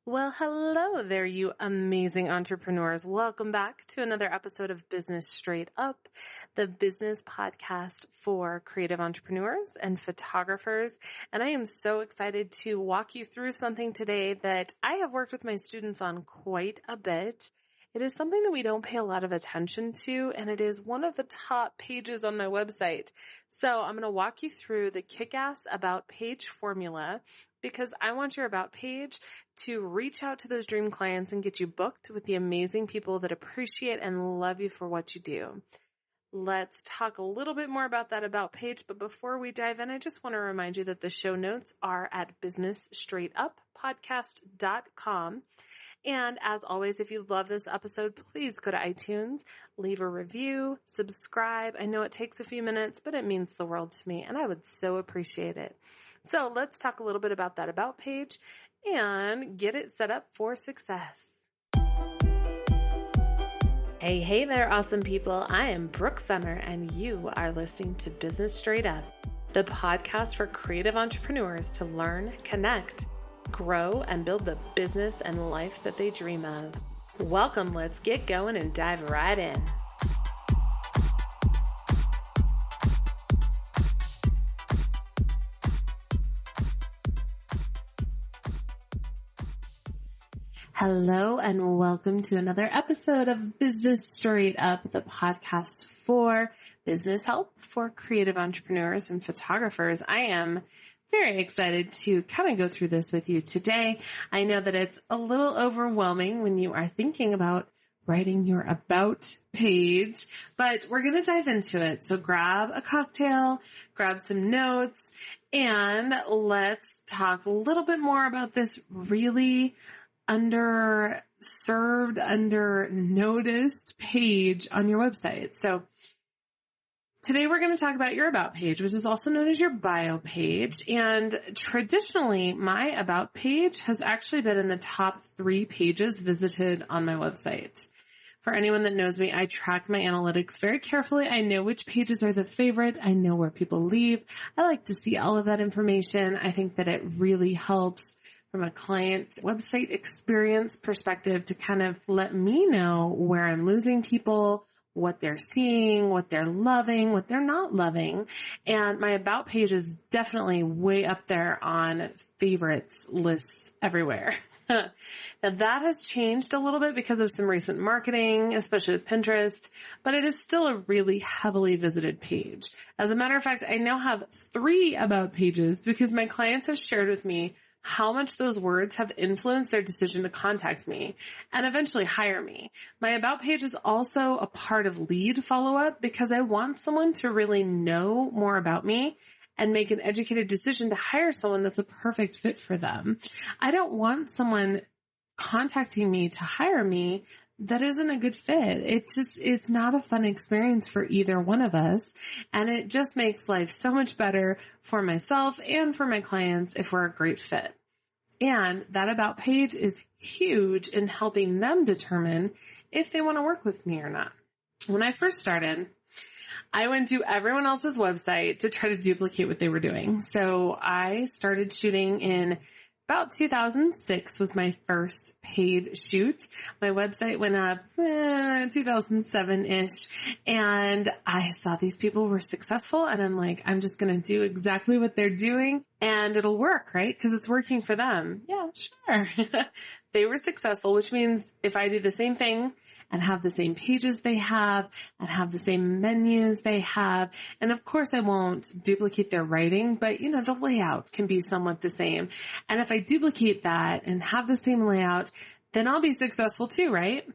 Well, hello there, you amazing entrepreneurs. Welcome back to another episode of Business Straight Up, the business podcast for creative entrepreneurs and photographers. And I am so excited to walk you through something today that I have worked with my students on quite a bit. It is something that we don't pay a lot of attention to, and it is one of the top pages on my website. So I'm going to walk you through the Kickass About Page Formula, because I want your About page to reach out to those dream clients and get you booked with the amazing people that appreciate and love you for what you do. Let's talk a little bit more about that About page, but before we dive in, I just want to remind you that the show notes are at businessstraightuppodcast.com. And as always, if you love this episode, please go to iTunes, leave a review, subscribe. I know it takes a few minutes, but it means the world to me, and I would so appreciate it. So let's talk a little bit about that About page and get it set up for success. Hey there, awesome people. I am Brooke Summer, and you are listening to Business Straight Up, the podcast for creative entrepreneurs to learn, connect, grow, and build the business and life that they dream of. Welcome, let's get going and dive right in. Hello and welcome to another episode of Business Straight Up, the podcast for business help for creative entrepreneurs and photographers. I am very excited to kind of go through this with you today. I know that it's a little overwhelming when you are thinking about writing your About page, but we're going to dive into it. So grab a cocktail, grab some notes, and let's talk a little bit more about this really underserved, under-noticed page on your website. So today we're going to talk about your About page, which is also known as your bio page. And traditionally, my About page has actually been in the top 3 pages visited on my website. For anyone that knows me, I track my analytics very carefully. I know which pages are the favorite. I know where people leave. I like to see all of that information. I think that it really helps from a client website experience perspective to kind of let me know where I'm losing people, what they're seeing, what they're loving, what they're not loving. And my About page is definitely way up there on favorites lists everywhere. Now that has changed a little bit because of some recent marketing, especially with Pinterest, but it is still a really heavily visited page. As a matter of fact, I now have 3 About pages because my clients have shared with me how much those words have influenced their decision to contact me and eventually hire me. My About page is also a part of lead follow-up because I want someone to really know more about me and make an educated decision to hire someone that's a perfect fit for them. I don't want someone contacting me to hire me that isn't a good fit. It's not a fun experience for either one of us. And it just makes life so much better for myself and for my clients if we're a great fit. And that About page is huge in helping them determine if they want to work with me or not. When I first started, I went to everyone else's website to try to duplicate what they were doing. So I started shooting in about 2006 was my first paid shoot. My website went up 2007-ish, and I saw these people were successful, and I'm like, I'm just going to do exactly what they're doing, and it'll work, right? Because it's working for them. Yeah, sure. They were successful, which means if I do the same thing and have the same pages they have and have the same menus they have. And of course I won't duplicate their writing, but the layout can be somewhat the same. And if I duplicate that and have the same layout, then I'll be successful too, right?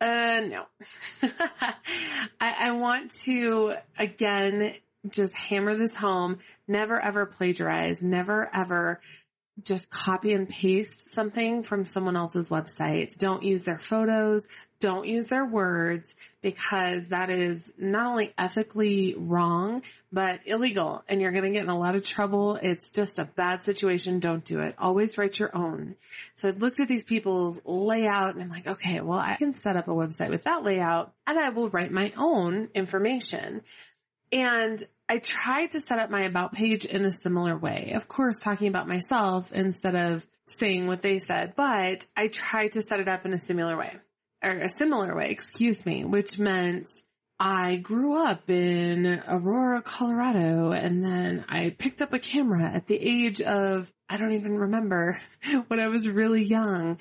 No. I want to, again, just hammer this home. Never ever plagiarize. Never ever just copy and paste something from someone else's website. Don't use their photos. Don't use their words, because that is not only ethically wrong, but illegal, and you're going to get in a lot of trouble. It's just a bad situation. Don't do it. Always write your own. So I looked at these people's layout and I'm like, okay, well, I can set up a website with that layout and I will write my own information. And I tried to set up my About page in a similar way. Of course, talking about myself instead of saying what they said, but I tried to set it up in a similar way, which meant I grew up in Aurora, Colorado, and then I picked up a camera at the age of, I don't even remember, when I was really young.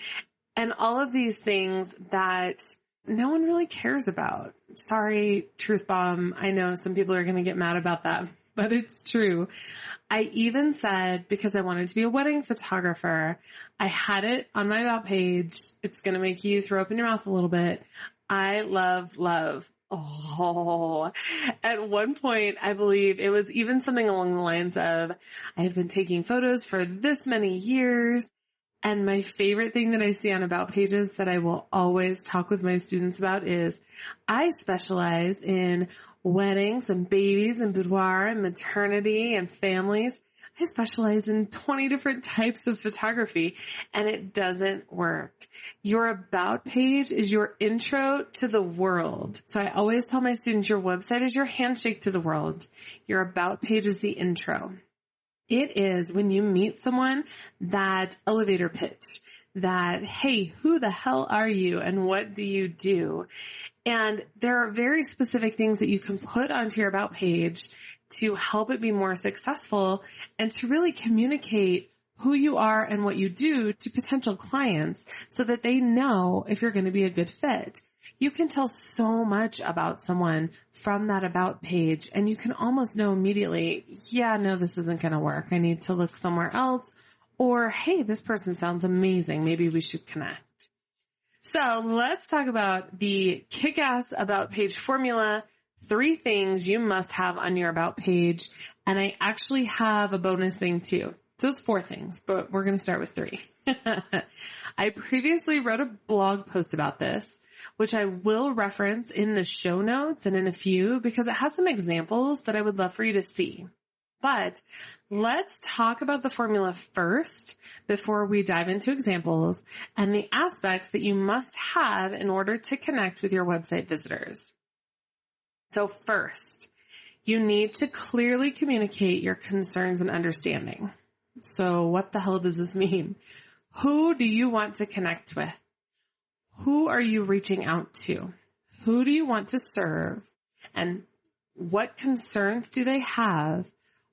And all of these things that no one really cares about. Sorry, truth bomb. I know some people are going to get mad about that, but it's true. I even said, because I wanted to be a wedding photographer, I had it on my About page. It's going to make you throw up in your mouth a little bit. I love. Oh, at one point, I believe it was even something along the lines of, I've been taking photos for this many years. And my favorite thing that I see on About pages that I will always talk with my students about is I specialize in weddings and babies and boudoir and maternity and families. I specialize in 20 different types of photography, and it doesn't work. Your About page is your intro to the world. So I always tell my students your website is your handshake to the world. Your About page is the intro. It is when you meet someone, that elevator pitch, that, hey, who the hell are you and what do you do? And there are very specific things that you can put onto your About page to help it be more successful and to really communicate who you are and what you do to potential clients so that they know if you're going to be a good fit. You can tell so much about someone from that About page, and you can almost know immediately, yeah, no, this isn't going to work. I need to look somewhere else. Or, hey, this person sounds amazing. Maybe we should connect. So let's talk about the Kickass About Page Formula. 3 things you must have on your About page. And I actually have a bonus thing too. So it's 4 things, but we're going to start with 3. I previously wrote a blog post about this, which I will reference in the show notes and in a few because it has some examples that I would love for you to see. But let's talk about the formula first before we dive into examples and the aspects that you must have in order to connect with your website visitors. So first, you need to clearly communicate your concerns and understanding. So what the hell does this mean? Who do you want to connect with? Who are you reaching out to? Who do you want to serve? And what concerns do they have?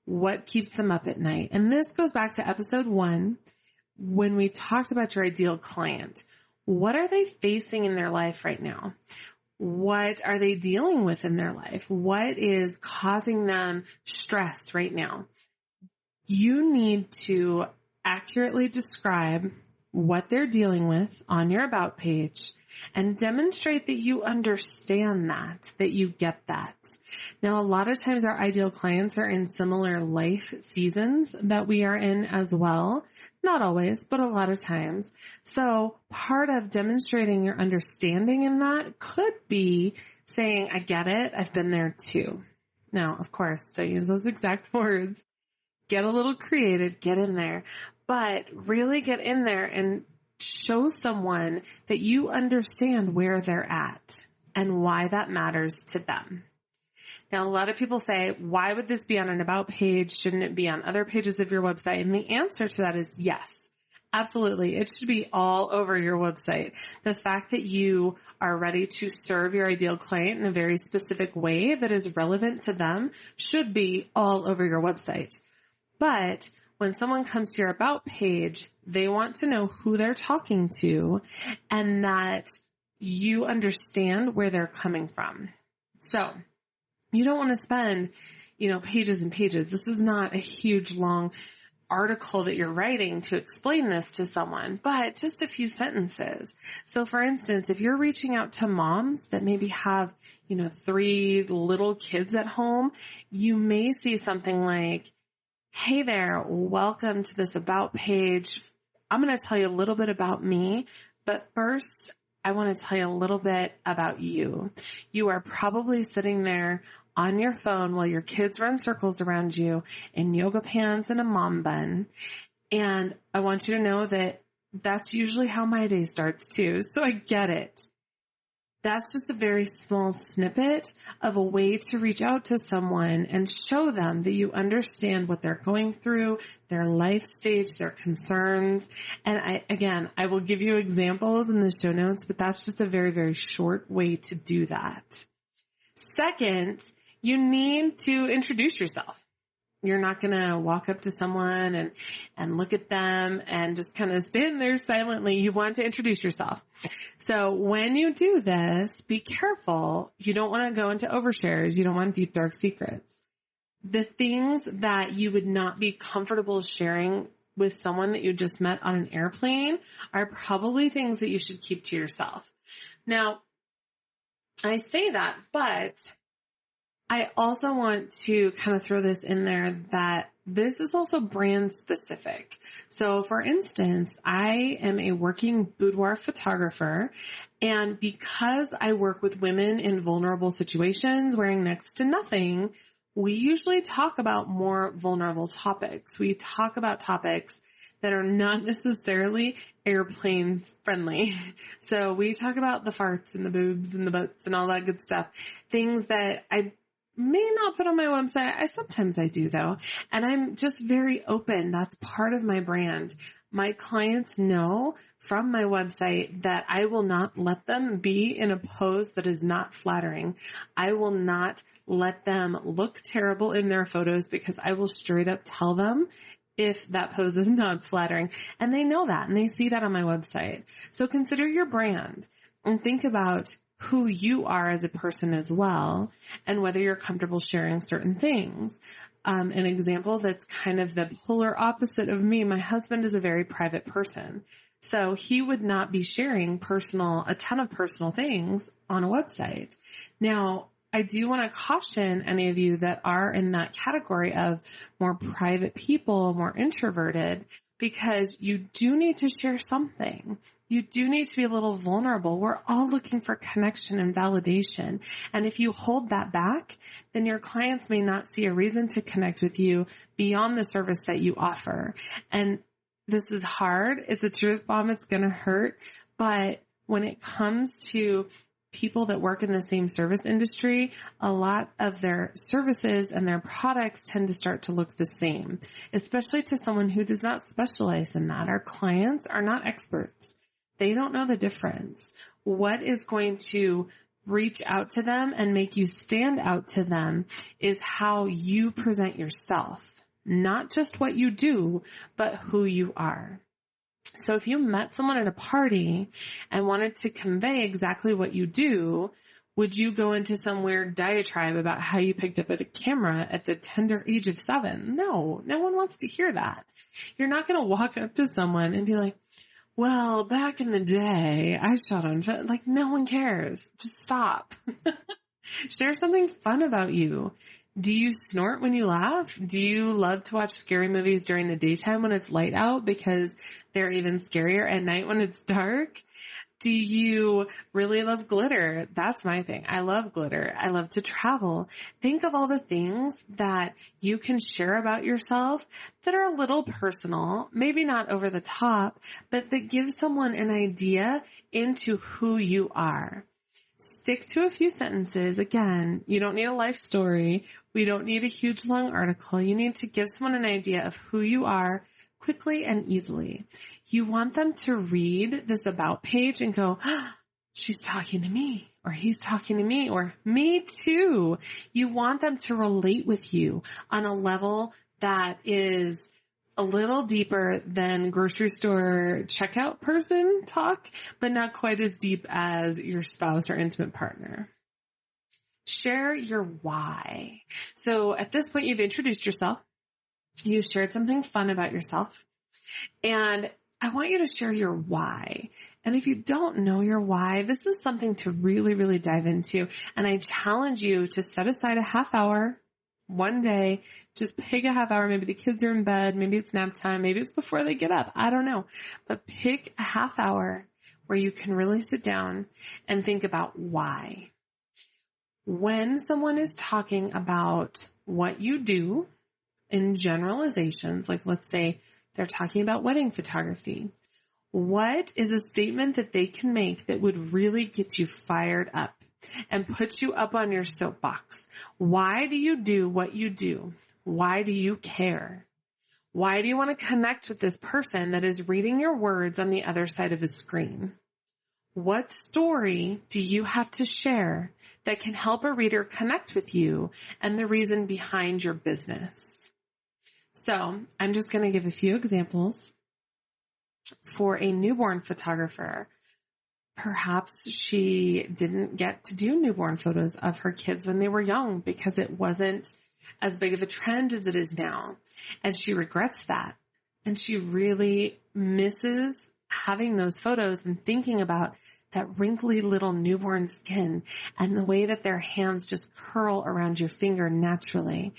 What keeps them up at night? And this goes back to episode 1 when we talked about your ideal client. What are they facing in their life right now? What are they dealing with in their life? What is causing them stress right now? You need to accurately describe what they're dealing with on your About page and demonstrate that you understand that you get that. Now, a lot of times our ideal clients are in similar life seasons that we are in as well. Not always, but a lot of times. So part of demonstrating your understanding in that could be saying, I get it. I've been there too. Now, of course, don't use those exact words. Get a little creative, get in there, but really get in there and show someone that you understand where they're at and why that matters to them. Now, a lot of people say, why would this be on an About page? Shouldn't it be on other pages of your website? And the answer to that is yes, absolutely. It should be all over your website. The fact that you are ready to serve your ideal client in a very specific way that is relevant to them should be all over your website. But when someone comes to your About page, they want to know who they're talking to and that you understand where they're coming from. So you don't want to spend, pages and pages. This is not a huge long article that you're writing to explain this to someone, but just a few sentences. So for instance, if you're reaching out to moms that maybe have, 3 little kids at home, you may see something like, hey there, welcome to this About page. I'm going to tell you a little bit about me, but first I want to tell you a little bit about you. You are probably sitting there on your phone while your kids run circles around you in yoga pants and a mom bun. And I want you to know that that's usually how my day starts too. So I get it. That's just a very small snippet of a way to reach out to someone and show them that you understand what they're going through, their life stage, their concerns. And I will give you examples in the show notes, but that's just a very, very short way to do that. Second, you need to introduce yourself. You're not going to walk up to someone and look at them and just kind of stand there silently. You want to introduce yourself. So when you do this, be careful. You don't want to go into overshares. You don't want deep, dark secrets. The things that you would not be comfortable sharing with someone that you just met on an airplane are probably things that you should keep to yourself. Now, I say that, but I also want to kind of throw this in there that this is also brand specific. So for instance, I am a working boudoir photographer, and because I work with women in vulnerable situations wearing next to nothing, we usually talk about more vulnerable topics. We talk about topics that are not necessarily airplane friendly. So we talk about the farts and the boobs and the butts and all that good stuff. Things that I may not put on my website. Sometimes I do though. And I'm just very open. That's part of my brand. My clients know from my website that I will not let them be in a pose that is not flattering. I will not let them look terrible in their photos because I will straight up tell them if that pose is not flattering. And they know that and they see that on my website. So consider your brand and think about who you are as a person as well, and whether you're comfortable sharing certain things. An example that's kind of the polar opposite of me, my husband is a very private person. So he would not be sharing a ton of personal things on a website. Now, I do want to caution any of you that are in that category of more private people, more introverted, because you do need to share something. You do need to be a little vulnerable. We're all looking for connection and validation. And if you hold that back, then your clients may not see a reason to connect with you beyond the service that you offer. And this is hard. It's a truth bomb. It's going to hurt. But when it comes to people that work in the same service industry, a lot of their services and their products tend to start to look the same, especially to someone who does not specialize in that. Our clients are not experts. They don't know the difference. What is going to reach out to them and make you stand out to them is how you present yourself, not just what you do, but who you are. So if you met someone at a party and wanted to convey exactly what you do, would you go into some weird diatribe about how you picked up a camera at the tender age of 7? No, no one wants to hear that. You're not going to walk up to someone and be like, well, back in the day, I shot on, like, no one cares. Just stop. Share something fun about you. Do you snort when you laugh? Do you love to watch scary movies during the daytime when it's light out because they're even scarier at night when it's dark? Do you really love glitter? That's my thing. I love glitter. I love to travel. Think of all the things that you can share about yourself that are a little personal, maybe not over the top, but that give someone an idea into who you are. Stick to a few sentences. Again, you don't need a life story. We don't need a huge long article. You need to give someone an idea of who you are quickly and easily. You want them to read this about page and go, oh, she's talking to me, or he's talking to me, or me too. You want them to relate with you on a level that is a little deeper than grocery store checkout person talk, but not quite as deep as your spouse or intimate partner. Share your why. So at this point, you've introduced yourself. You shared something fun about yourself. And I want you to share your why. And if you don't know your why, this is something to really, really dive into. And I challenge you to set aside a half hour one day. Just pick a half hour. Maybe the kids are in bed. Maybe it's nap time. Maybe it's before they get up. I don't know. But pick a half hour where you can really sit down and think about why. When someone is talking about what you do in generalizations, like let's say they're talking about wedding photography, What is a statement that they can make that would really get you fired up and put you up on your soapbox? Why do you do what you do? Why do you care? Why do you want to connect with this person that is reading your words on the other side of a screen? What story do you have to share that can help a reader connect with you and the reason behind your business? So I'm just going to give a few examples. For a newborn photographer, perhaps she didn't get to do newborn photos of her kids when they were young because it wasn't as big of a trend as it is now. And she regrets that. And she really misses having those photos and thinking about that wrinkly little newborn skin and the way that their hands just curl around your finger naturally.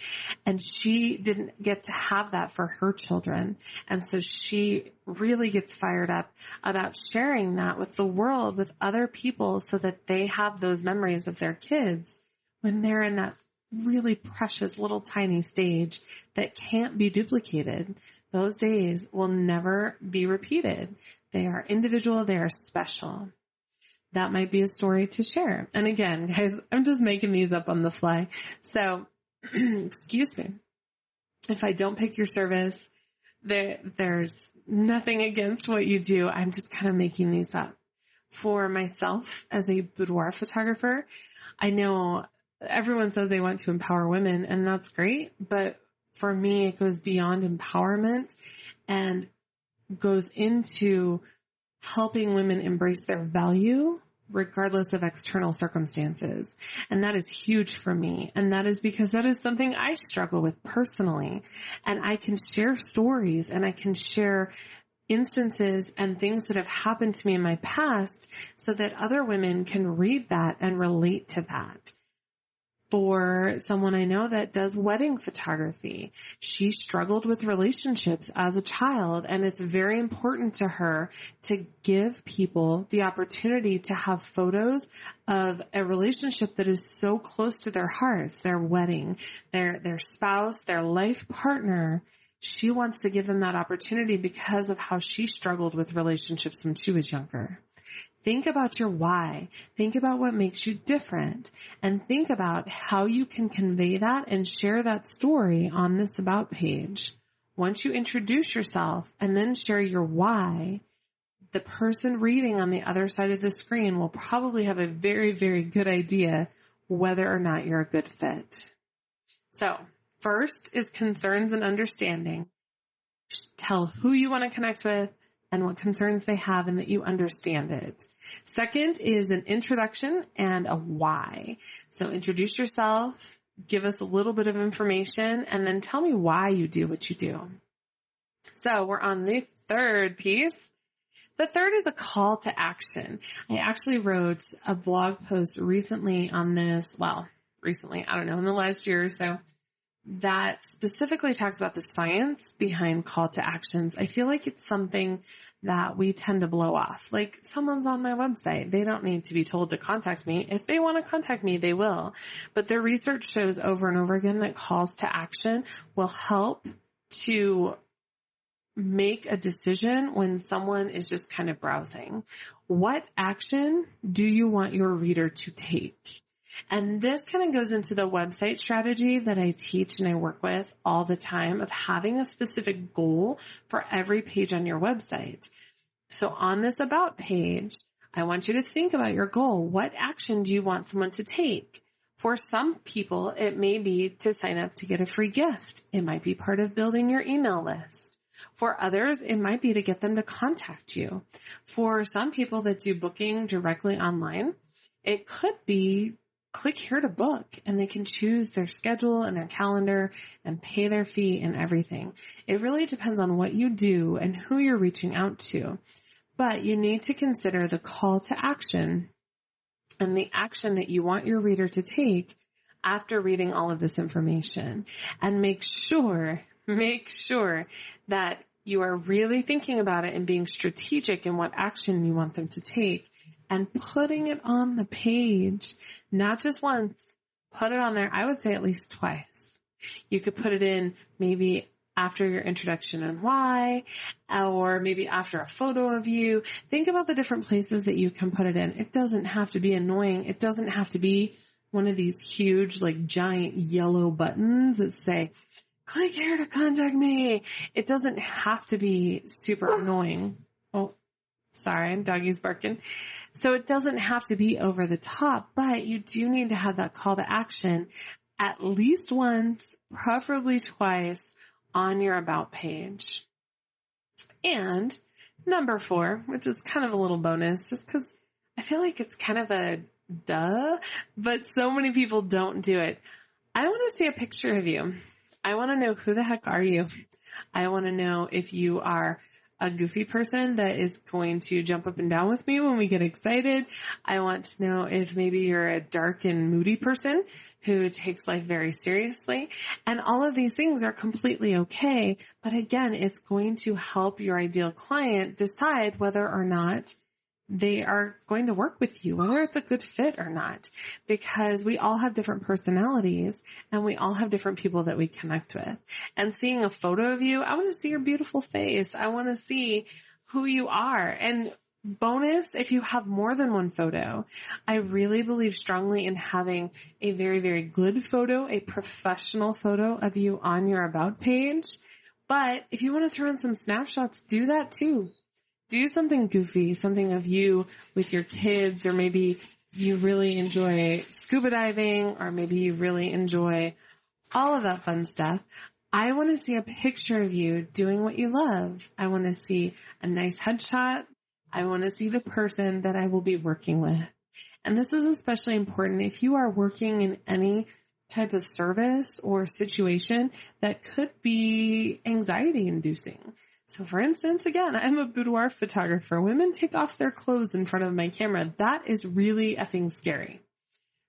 And she didn't get to have that for her children. And so she really gets fired up about sharing that with the world, with other people, so that they have those memories of their kids when they're in that really precious little tiny stage that can't be duplicated. Those days will never be repeated. They are individual. They are special. That might be a story to share. And again, guys, I'm just making these up on the fly. So, excuse me. If I don't pick your service, there's nothing against what you do. I'm just kind of making these up. For myself as a boudoir photographer, I know everyone says they want to empower women, and that's great. But for me, it goes beyond empowerment and goes into helping women embrace their value regardless of external circumstances. And that is huge for me. And that is because that is something I struggle with personally. And I can share stories and I can share instances and things that have happened to me in my past so that other women can read that and relate to that. For someone I know that does wedding photography, she struggled with relationships as a child, and it's very important to her to give people the opportunity to have photos of a relationship that is so close to their hearts, their wedding, their spouse, their life partner. She wants to give them that opportunity because of how she struggled with relationships when she was younger. Think about your why. Think about what makes you different, and think about how you can convey that and share that story on this About page. Once you introduce yourself and then share your why, the person reading on the other side of the screen will probably have a very, very good idea whether or not you're a good fit. So first is concerns and understanding. Tell who you want to connect with and what concerns they have and that you understand it. Second is an introduction and a why. So introduce yourself, give us a little bit of information, and then tell me why you do what you do. So we're on the third piece. The third is a call to action. I actually wrote a blog post recently on this. Well, recently, I don't know, in the last year or so, that specifically talks about the science behind call to actions. I feel like it's something that we tend to blow off. Like, someone's on my website. They don't need to be told to contact me. If they want to contact me, they will. But their research shows over and over again that calls to action will help to make a decision when someone is just kind of browsing. What action do you want your reader to take? And this kind of goes into the website strategy that I teach and I work with all the time of having a specific goal for every page on your website. So on this About page, I want you to think about your goal. What action do you want someone to take? For some people, it may be to sign up to get a free gift. It might be part of building your email list. For others, it might be to get them to contact you. For some people that do booking directly online, it could be click here to book, and they can choose their schedule and their calendar and pay their fee and everything. It really depends on what you do and who you're reaching out to. But you need to consider the call to action and the action that you want your reader to take after reading all of this information. And make sure that you are really thinking about it and being strategic in what action you want them to take. And putting it on the page, not just once, put it on there, I would say at least twice. You could put it in maybe after your introduction and why, or maybe after a photo of you. Think about the different places that you can put it in. It doesn't have to be annoying. It doesn't have to be one of these huge, like giant yellow buttons that say, click here to contact me. It doesn't have to be super annoying. Oh, sorry, doggy's barking. So it doesn't have to be over the top, but you do need to have that call to action at least once, preferably twice, on your About page. And number 4, which is kind of a little bonus, just because I feel like it's kind of a duh, but so many people don't do it. I want to see a picture of you. I want to know, who the heck are you? I want to know if you are a goofy person that is going to jump up and down with me when we get excited. I want to know if maybe you're a dark and moody person who takes life very seriously. And all of these things are completely okay. But again, it's going to help your ideal client decide whether or not they are going to work with you, whether it's a good fit or not, because we all have different personalities and we all have different people that we connect with. And seeing a photo of you, I want to see your beautiful face. I want to see who you are. And bonus, if you have more than one photo, I really believe strongly in having a very, very good photo, a professional photo of you on your About page. But if you want to throw in some snapshots, do that too. Do something goofy, something of you with your kids, or maybe you really enjoy scuba diving, or maybe you really enjoy all of that fun stuff. I want to see a picture of you doing what you love. I want to see a nice headshot. I want to see the person that I will be working with. And this is especially important if you are working in any type of service or situation that could be anxiety inducing. So for instance, again, I'm a boudoir photographer. Women take off their clothes in front of my camera. That is really effing scary.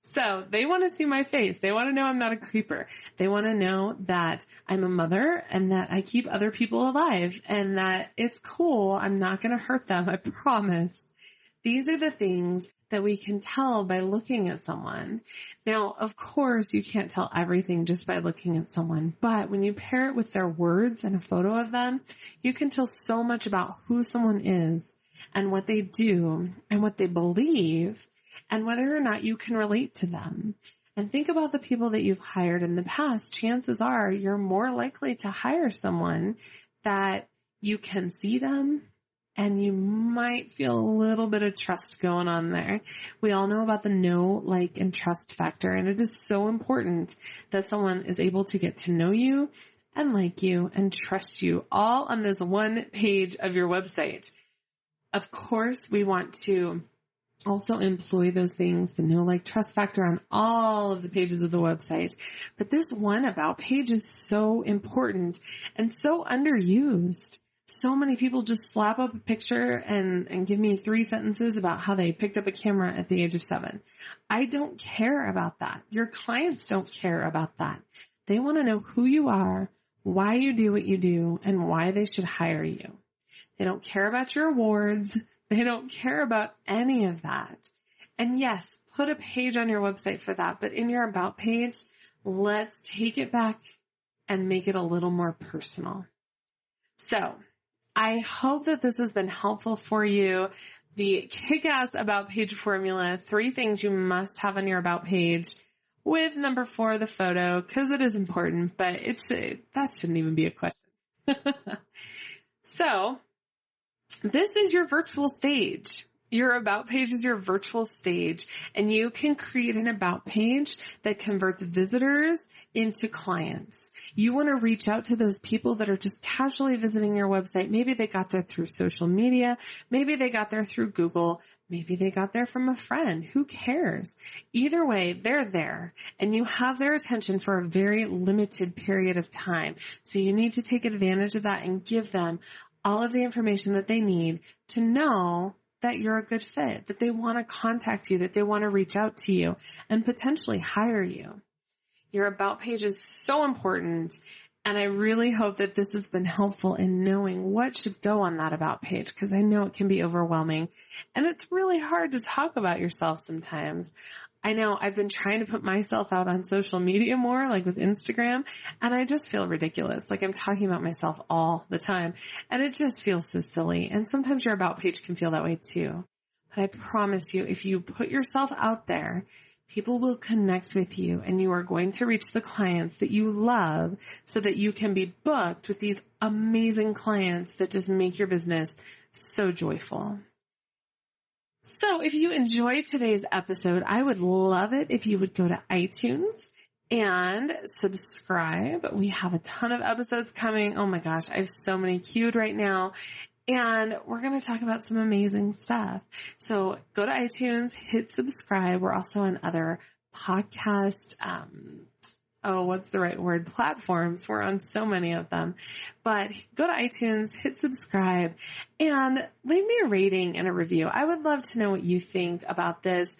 So they want to see my face. They want to know I'm not a creeper. They want to know that I'm a mother and that I keep other people alive and that it's cool. I'm not going to hurt them. I promise. These are the things that we can tell by looking at someone. Now, of course, you can't tell everything just by looking at someone, but when you pair it with their words and a photo of them, you can tell so much about who someone is and what they do and what they believe and whether or not you can relate to them. And think about the people that you've hired in the past. Chances are you're more likely to hire someone that you can see them, and you might feel a little bit of trust going on there. We all know about the know, like, and trust factor, and it is so important that someone is able to get to know you and like you and trust you all on this one page of your website. Of course, we want to also employ those things, the know, like, trust factor on all of the pages of the website. But this one About page is so important and so underused. So many people just slap up a picture and give me 3 sentences about how they picked up a camera at the age of 7. I don't care about that. Your clients don't care about that. They want to know who you are, why you do what you do, and why they should hire you. They don't care about your awards. They don't care about any of that. And yes, put a page on your website for that. But in your About page, let's take it back and make it a little more personal. So I hope that this has been helpful for you. The Kickass About Page Formula, 3 things you must have on your About page, with number 4, the photo, because it is important, but that shouldn't even be a question. So this is your virtual stage. Your About page is your virtual stage, and you can create an About page that converts visitors into clients. You want to reach out to those people that are just casually visiting your website. Maybe they got there through social media. Maybe they got there through Google. Maybe they got there from a friend. Who cares? Either way, they're there, and you have their attention for a very limited period of time. So you need to take advantage of that and give them all of the information that they need to know that you're a good fit, that they want to contact you, that they want to reach out to you and potentially hire you. Your About page is so important, and I really hope that this has been helpful in knowing what should go on that About page, because I know it can be overwhelming, and it's really hard to talk about yourself sometimes. I know I've been trying to put myself out on social media more, like with Instagram, and I just feel ridiculous. Like I'm talking about myself all the time, and it just feels so silly. And sometimes your About page can feel that way too. But I promise you, if you put yourself out there, people will connect with you and you are going to reach the clients that you love so that you can be booked with these amazing clients that just make your business so joyful. So if you enjoyed today's episode, I would love it if you would go to iTunes and subscribe. We have a ton of episodes coming. Oh my gosh, I have so many queued right now. And we're going to talk about some amazing stuff. So go to iTunes, hit subscribe. We're also on other podcast, platforms. We're on so many of them. But go to iTunes, hit subscribe, and leave me a rating and a review. I would love to know what you think about this.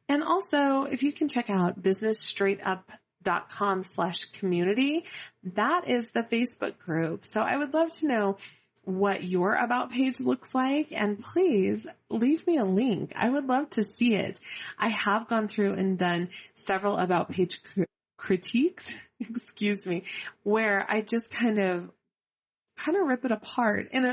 And also, if you can check out businessstraightedup.com/community, that is the Facebook group. So I would love to know what your About page looks like, and please leave me a link. I would love to see it. I have gone through and done several About page critiques, where I just kind of rip it apart in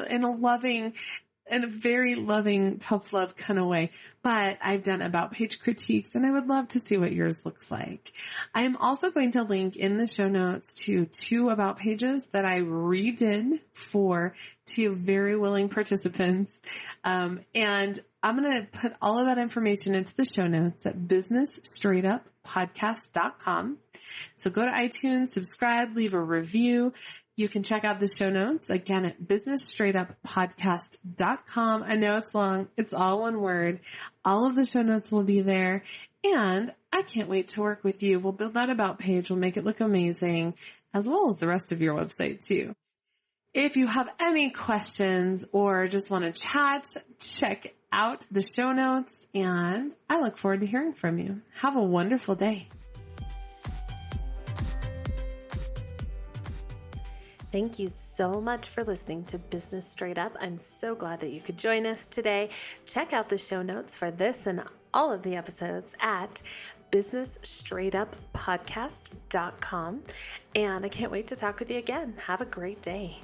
a very loving, tough love kind of way. But I've done About page critiques, and I would love to see what yours looks like. I am also going to link in the show notes to 2 About pages that I redid for 2 very willing participants. And I'm going to put all of that information into the show notes at businessstraightuppodcast.com. So go to iTunes, subscribe, leave a review. You can check out the show notes again at businessstraightuppodcast.com. I know it's long. It's all one word. All of the show notes will be there. And I can't wait to work with you. We'll build that About page. We'll make it look amazing, as well as the rest of your website too. If you have any questions or just want to chat, check out the show notes, and I look forward to hearing from you. Have a wonderful day. Thank you so much for listening to Business Straight Up. I'm so glad that you could join us today. Check out the show notes for this and all of the episodes at businessstraightuppodcast.com. And I can't wait to talk with you again. Have a great day.